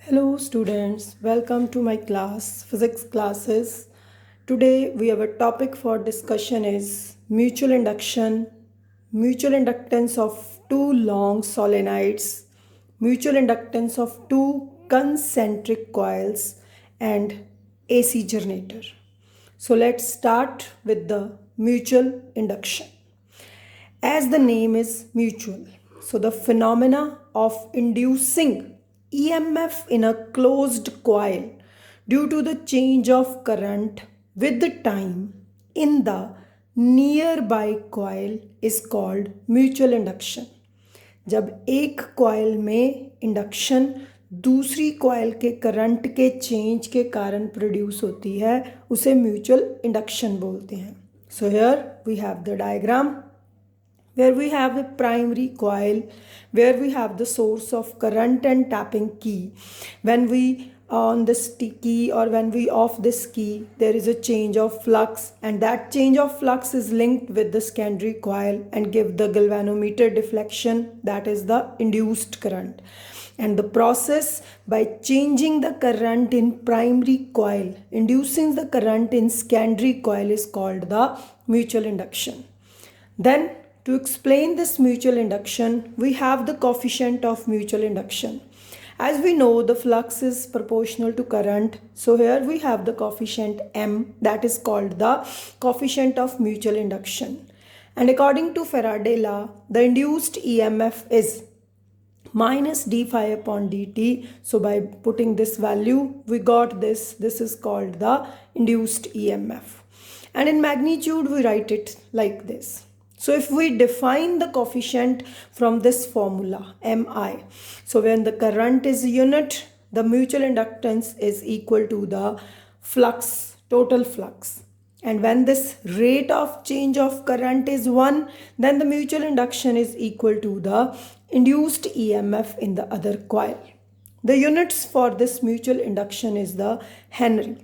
Hello students, welcome to my class, physics classes. Today we have a topic for discussion is mutual induction, mutual inductance of two long solenoids, mutual inductance of two concentric coils and AC generator. So let's start with the mutual induction. As the name is mutual, so the phenomena of inducing EMF in a closed coil due to the change of current with the time in the nearby coil is called mutual induction. जब एक coil में induction दूसरी coil के current के change के कारण produce होती है उसे म्यूचुअल इंडक्शन बोलते हैं. So here we have the diagram where we have a primary coil where we have the source of current and tapping key. When we on this key or when we off this key, there is a change of flux, and that change of flux is linked with the secondary coil and give the galvanometer deflection, that is the induced current. And the process by changing the current in primary coil inducing the current in secondary coil is called the mutual induction. Then to explain this mutual induction, we have the coefficient of mutual induction. As we know, the flux is proportional to current. So here we have the coefficient M, that is called the coefficient of mutual induction. And according to Faraday law, the induced EMF is minus d phi upon dt. So by putting this value, we got this. This is called the induced EMF. And in magnitude, we write it like this. So if we define the coefficient from this formula Mi, so when the current is unit, the mutual inductance is equal to the flux, total flux. And when this rate of change of current is 1, then the mutual induction is equal to the induced EMF in the other coil. The units for this mutual induction is the Henry.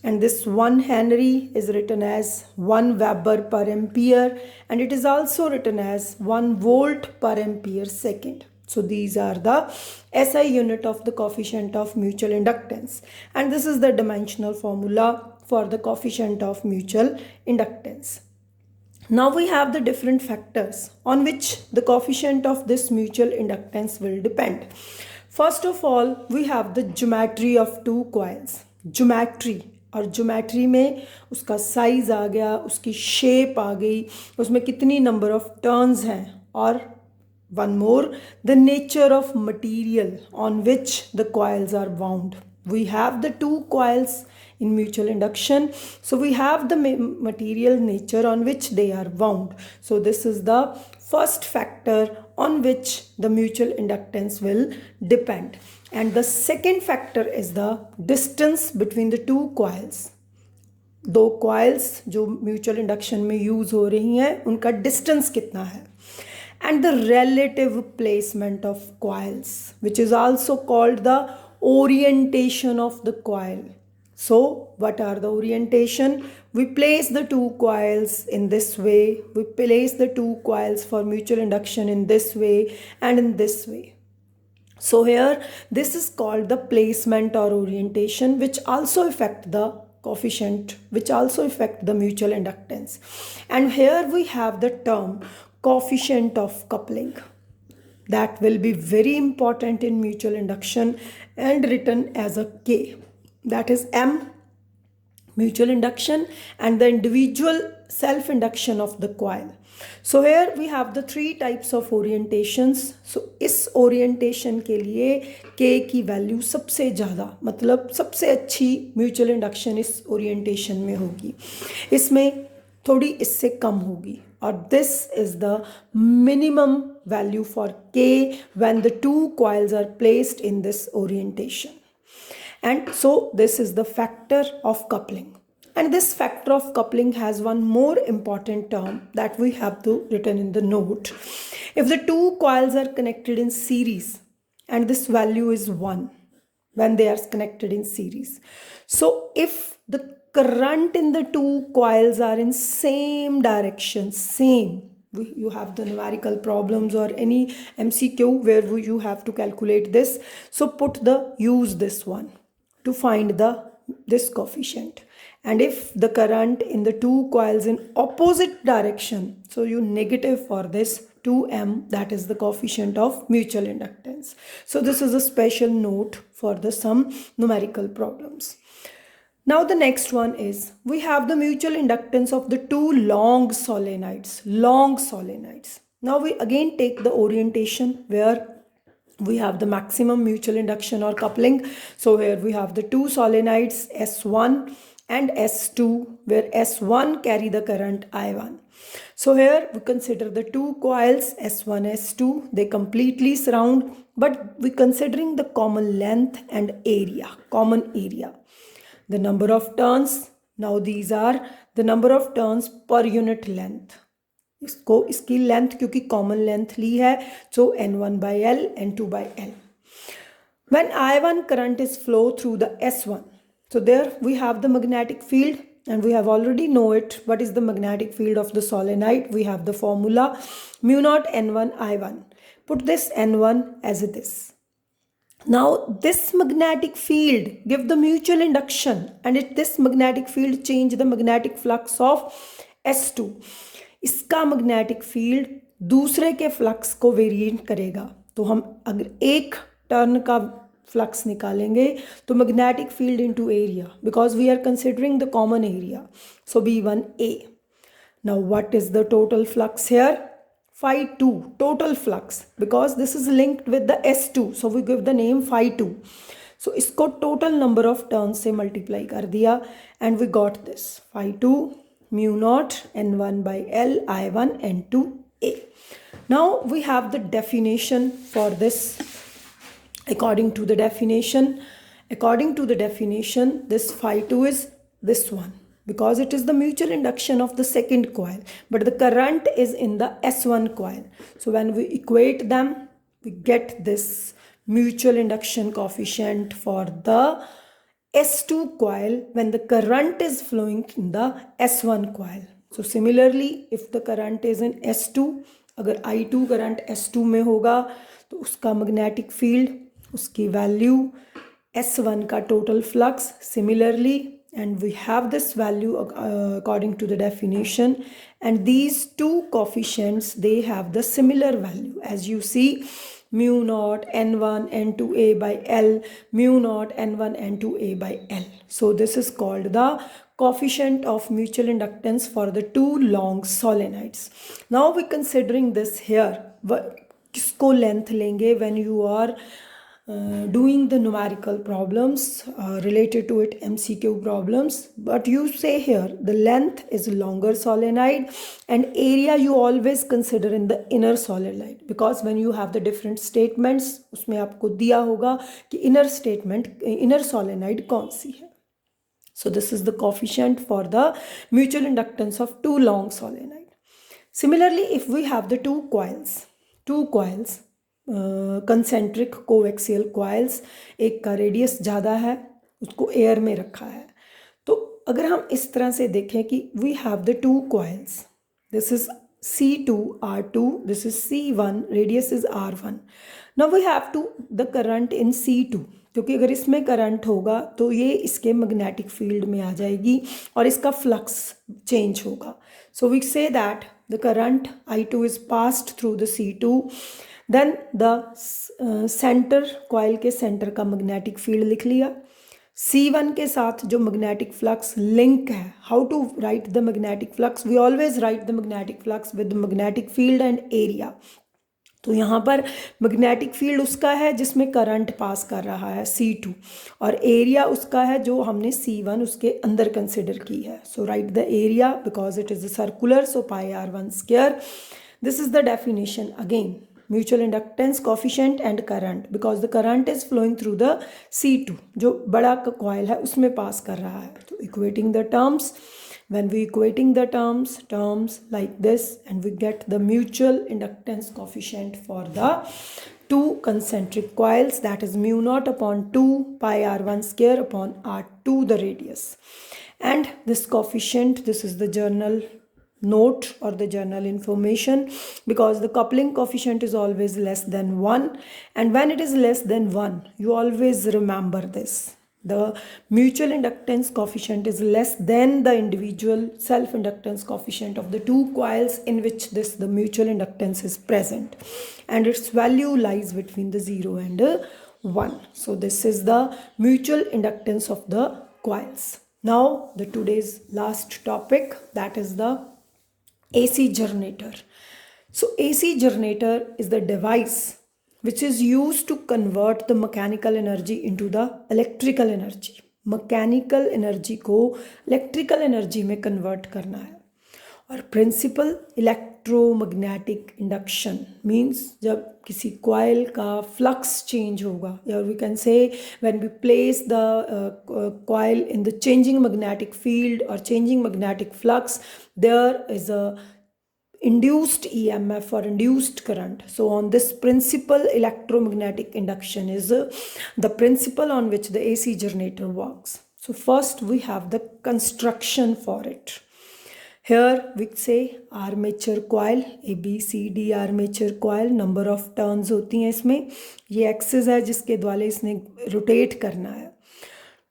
And this 1 Henry is written as 1 Weber per ampere, and it is also written as 1 volt per ampere second. So these are the SI unit of the coefficient of mutual inductance. And this is the dimensional formula for the coefficient of mutual inductance. Now we have the different factors on which the coefficient of this mutual inductance will depend. First of all, we have the geometry of two coils. Geometry, और geometry में उसका size आ गया, उसकी shape आ गई, उसमें कितनी number of turns हैं, और one more the nature of material on which the coils are bound. We have the two coils in mutual induction, so we have the material nature on which they are wound. So this is the first factor on which the mutual inductance will depend. And the second factor is the distance between the two coils. दो coils जो mutual induction में use हो रही हैं उनका distance कितना है. And the relative placement of coils, which is also called the orientation of the coil. So what are the orientation? We place the two coils in this way. We place the two coils for mutual induction in this way and in this way. So here this is called the placement or orientation, which also affect the coefficient, which also affect the mutual inductance. And here we have the term coefficient of coupling. That will be very important in mutual induction and written as a K. That is M, mutual induction, and the individual self-induction of the coil. So here we have the three types of orientations. So इस orientation के लिए K की value सबसे ज़्यादा, मतलब सबसे अच्छी mutual induction इस orientation में होगी. इसमें थोड़ी इससे कम होगी. Or this is the minimum value for K when the two coils are placed in this orientation. And so this is the factor of coupling. And this factor of coupling has one more important term that we have to written in the note. If the two coils are connected in series, and this value is 1 when they are connected in series. So if the current in the two coils are in same direction, same, you have the numerical problems or any MCQ where you have to calculate this. So use this one to find this coefficient. And if the current in the two coils in opposite direction, so you negative for this 2m, that is the coefficient of mutual inductance. So this is a special note for some numerical problems. Now the next one is, we have the mutual inductance of the two long solenoids. Now we again take the orientation where we have the maximum mutual induction or coupling. So here we have the two solenoids S1 and S2, where S1 carry the current I1. So here we consider the two coils S1, S2, they completely surround, but we considering the common length and common area. The number of turns, now these are the number of turns per unit length. इसकी length क्योंकि common length ली है, so N1 by L, N2 by L. When I1 current is flow through the S1, so there we have the magnetic field, and we have already know it. What is the magnetic field of the solenoid? We have the formula mu naught N1 I1. Put this N1 as it is. Now this magnetic field give the mutual induction, and this magnetic field change the magnetic flux of S2. इसका magnetic field दूसरे के flux को variate करेगा. तो हम अगर एक turn का फ्लक्स निकालेंगे तो magnetic field into area, because we are considering the common area, so B1A. Now what is the total flux here? phi2 total flux, because this is linked with the S2, so we give the name phi2. So इसको total number of turns से multiply कर दिया, and we got this phi2 mu naught N1 by L I1 N2A. Now we have the definition for this. According to the definition, this phi2 is this one, because it is the mutual induction of the second coil, but the current is in the S1 coil. So when we equate them, we get this mutual induction coefficient for the S2 coil when the current is flowing in the S1 coil. So similarly, if the current is in S2, अगर I2 current S2 में होगा तो उसका magnetic field, उसकी value S1 का total flux similarly, and we have this value according to the definition, and these two coefficients, they have the similar value. As you see, mu naught N1 N2A by L, mu naught N1 N2A by L. So this is called the coefficient of mutual inductance for the two long solenoids. Now we considering this here, किसको length लेंगे when you are doing the numerical problems related to it, MCQ problems. But you say here the length is longer solenoid, and area you always consider in the inner solenoid, because when you have the different statements उसमें आपको दिया होगा कि inner solenoid कौन सी है. So this is the coefficient for the mutual inductance of two long solenoid. Similarly, if we have the two coils, concentric coaxial coils, एक का radius ज़्यादा है, उसको एयर में रखा है, तो अगर हम इस तरह से देखें कि we have the two coils, this is C2 R2, this is C1, radius is R1. Now we have to the current in C2, क्योंकि अगर इसमें करंट होगा तो ये इसके मैग्नेटिक फील्ड में आ जाएगी और इसका फ्लक्स चेंज होगा. So we say that the current I2 is passed through the C2. Then the centre coil के सेंटर का मैग्नेटिक फील्ड लिख लिया. C1 के साथ जो मैग्नेटिक फ्लक्स लिंक है, how to write the magnetic flux? We always write the magnetic flux with magnetic field and area. तो यहाँ पर मैग्नेटिक फील्ड उसका है जिसमें करंट पास कर रहा है C2, और एरिया उसका है जो हमने C1 उसके अंदर कंसिडर की है. So write the area because it is circular, so pi R1 square. This is the definition again, mutual inductance coefficient and current, because the current is flowing through the C2, जो बड़ा coil है उसमें पास कर रहा है. तो equating the terms, when we equating the terms like this, and we get the mutual inductance coefficient for the two concentric coils, that is mu naught upon 2 pi R1 square upon R2 the radius. And this coefficient, this is the journal note or the general information, because the coupling coefficient is always less than 1, and when it is less than 1, you always remember this: the mutual inductance coefficient is less than the individual self inductance coefficient of the two coils in which the mutual inductance is present, and its value lies between the 0 and 1. So this is the mutual inductance of the coils. Now the today's last topic, that is the AC generator. So AC generator is the device which is used to convert the mechanical energy into the electrical energy. Mechanical energy को electrical energy में convert करना है. और principal electromagnetic induction means जब किसी coil का flux change होगा, या we can say when we place the coil in the changing magnetic field or changing magnetic flux, there is a induced EMF or induced current. So on this principle, electromagnetic induction is the principle on which the AC generator works. So first we have the construction for it. Here we say armature coil, ABCD armature coil, number of turns होती हैं इसमें. ये axis है जिसके द्वारा इसने rotate करना है.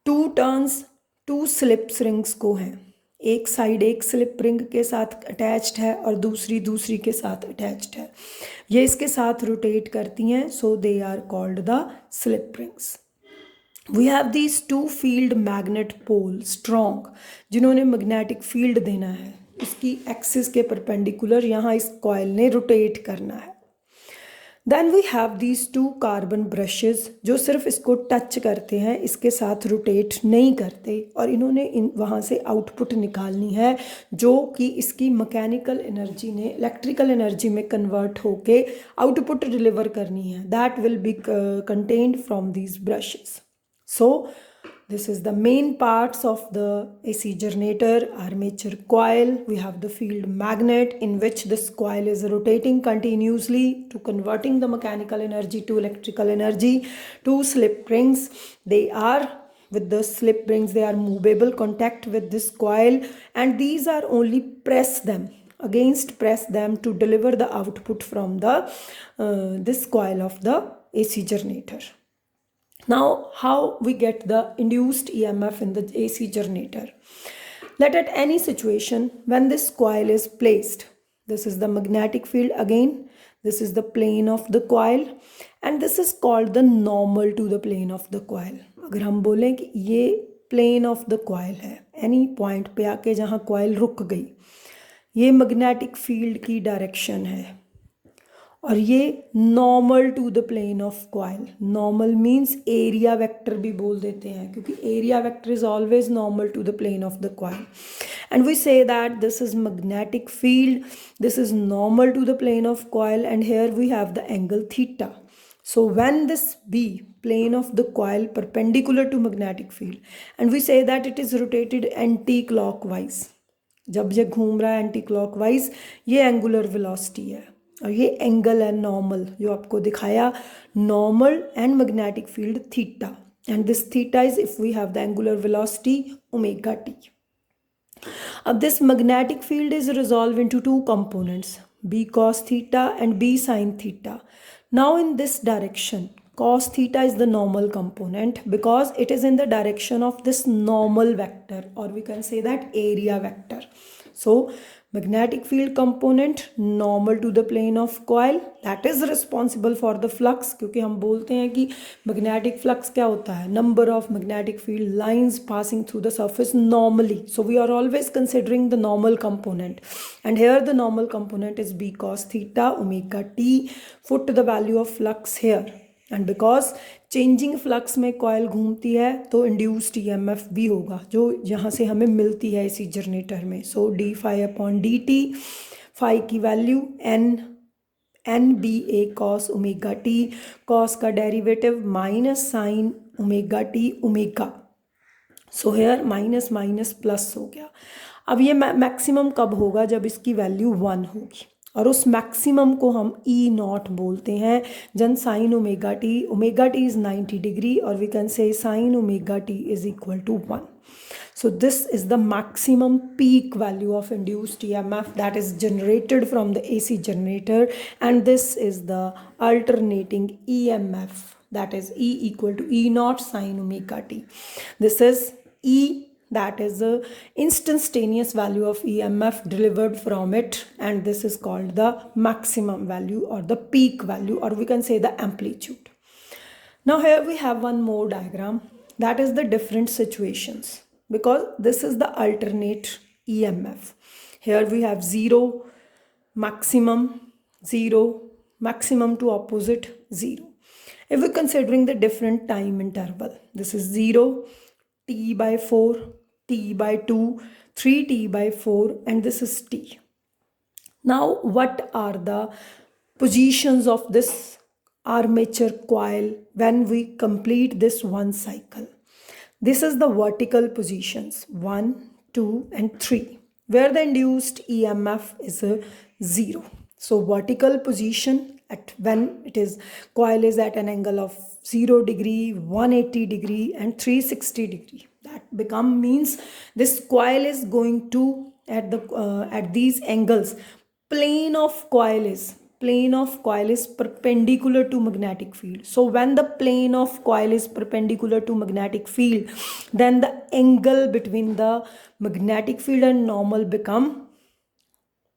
2 टर्न्स 2 स्लिप रिंग्स को हैं. एक साइड एक स्लिप रिंग के साथ अटैच्ड है और दूसरी के साथ अटैच्ड है. ये इसके साथ रोटेट करती हैं, so they are called the slip rings. We have these 2 field magnet pole strong, जिन्होंने मैग्नेटिक फील्ड देना है. इसकी एक्सिस के परपेंडिकुलर यहाँ इस कॉइल ने रोटेट करना है. Then we have these 2 carbon brushes जो सिर्फ इसको टच करते हैं, इसके साथ रोटेट नहीं करते, और इन्होंने वहाँ से आउटपुट निकालनी है जो कि इसकी मैकेनिकल एनर्जी ने इलेक्ट्रिकल एनर्जी में कन्वर्ट होके आउटपुट डिलीवर करनी है. That will be contained from these brushes. So this is the main parts of the AC generator. Armature coil, we have the field magnet in which this coil is rotating continuously to converting the mechanical energy to electrical energy. 2 slip rings, they are with the slip rings, they are movable contact with this coil, and these are only press them to deliver the output from the this coil of the AC generator. Now, how we get the induced EMF in the AC generator? Let at any situation when this coil is placed, this is the magnetic field again, this is the plane of the coil, and this is called the normal to the plane of the coil. अगर हम बोलें कि ये plane of the coil है, any point पे आके जहाँ coil रुक गई, ये magnetic field की direction है, और ये normal to the plane of coil. Normal means area vector भी बोल देते हैं, क्योंकि area vector is always normal to the plane of the coil. And we say that this is magnetic field, this is normal to the plane of coil, and here we have the angle theta. So when this B, plane of the coil perpendicular to magnetic field, and we say that it is rotated anti-clockwise. जब ये घूम रहा है anti-clockwise, ये angular velocity है, और ये angle है नॉर्मल जो आपको दिखाया, normal and magnetic field theta, and this theta is if we have the angular velocity omega t. अब this magnetic field is resolve into 2 components, B cos theta and B sine theta. Now in this direction cos theta is the normal component because it is in the direction of this normal vector, or we can say that area vector. So magnetic field component normal to the plane of coil, that is responsible for the flux, क्योंकि हम बोलते हैं कि magnetic flux क्या होता है, number of magnetic field lines passing through the surface normally. So we are always considering the normal component, and here the normal component is b cos theta omega t. Put the value of flux here, and because changing flux में coil घूमती है तो induced EMF भी होगा जो यहाँ से हमें मिलती है इसी जनरेटर में. So d phi upon d t, phi की value N B A cos omega t, cos का derivative minus sine omega t omega. So here minus minus plus हो गया. अब ये मैक्सिमम कब होगा, जब इसकी वैल्यू 1 होगी. और उस मैक्सिमम को हम ई नॉट बोलते हैं. When sine omega t is 90 degree और we can say sine omega t is equal to 1. So this is the maximum peak value of induced EMF that is generated from the AC generator, and this is the alternating EMF, that is E equal to E naught sine omega t. This is E, that is the instantaneous value of EMF delivered from it, and this is called the maximum value or the peak value, or we can say the amplitude. Now here we have one more diagram, that is the different situations, because this is the alternate EMF. Here we have 0, maximum, 0, maximum to opposite, 0. If we're considering the different time interval, this is 0, t by 4, t by 2, 3t by 4, and this is t. Now what are the positions of this armature coil when we complete this one cycle? This is the vertical positions 1, 2 and 3, where the induced EMF is a 0. So vertical position at when it is coil is at an angle of 0 degree, 180 degree and 360 degree. That become means this coil is going to at these angles, plane of coil is perpendicular to magnetic field. So when the plane of coil is perpendicular to magnetic field, then the angle between the magnetic field and normal become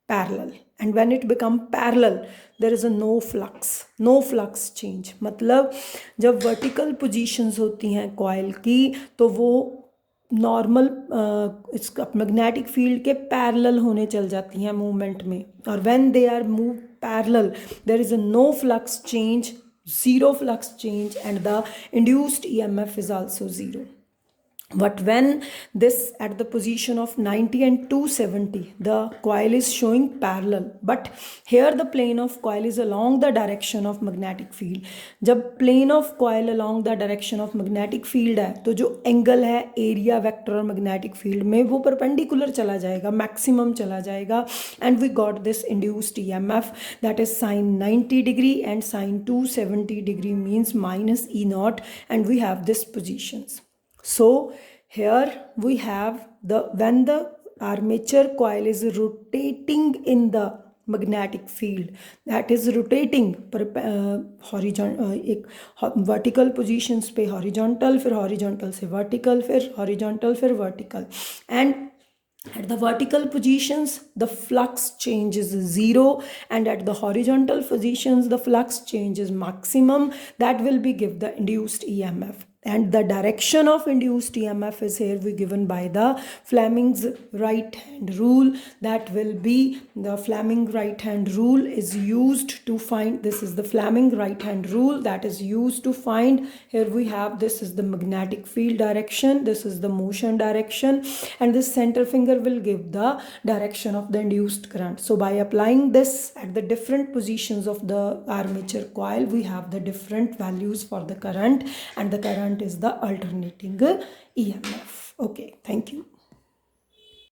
parallel, and when it become parallel there is a no flux change. मतलब जब vertical positions होती हैं coil की तो वो normal इसका magnetic field के parallel होने चल जाती हैं मूवमेंट में, और when they are move parallel there is a no flux change, zero flux change, and the induced EMF is also 0. But when this at the position of 90 and 270, the coil is showing parallel, but here the plane of coil is along the direction of magnetic field. जब plane of coil along the direction of magnetic field है तो जो angle है area vector और magnetic field में वो perpendicular चला जाएगा, maximum चला जाएगा, and we got this induced EMF that is sine 90 degree and sine 270 degree means minus E naught, and we have this positions. So here we have when the armature coil is rotating in the magnetic field, that is rotating horizontal, एक vertical positions पे horizontal, फिर horizontal से vertical, फिर horizontal, फिर vertical, and at the vertical positions the flux change is 0, and at the horizontal positions the flux change is maximum. That will be give the induced EMF, and the direction of induced EMF is here we given by the Fleming's right hand rule. That will be the Fleming right hand rule is used to find, this is the Fleming right hand rule that is used to find, here we have this is the magnetic field direction, this is the motion direction, and this center finger will give the direction of the induced current. So by applying this at the different positions of the armature coil, we have the different values for the current, and the current is the alternating EMF. Okay, thank you.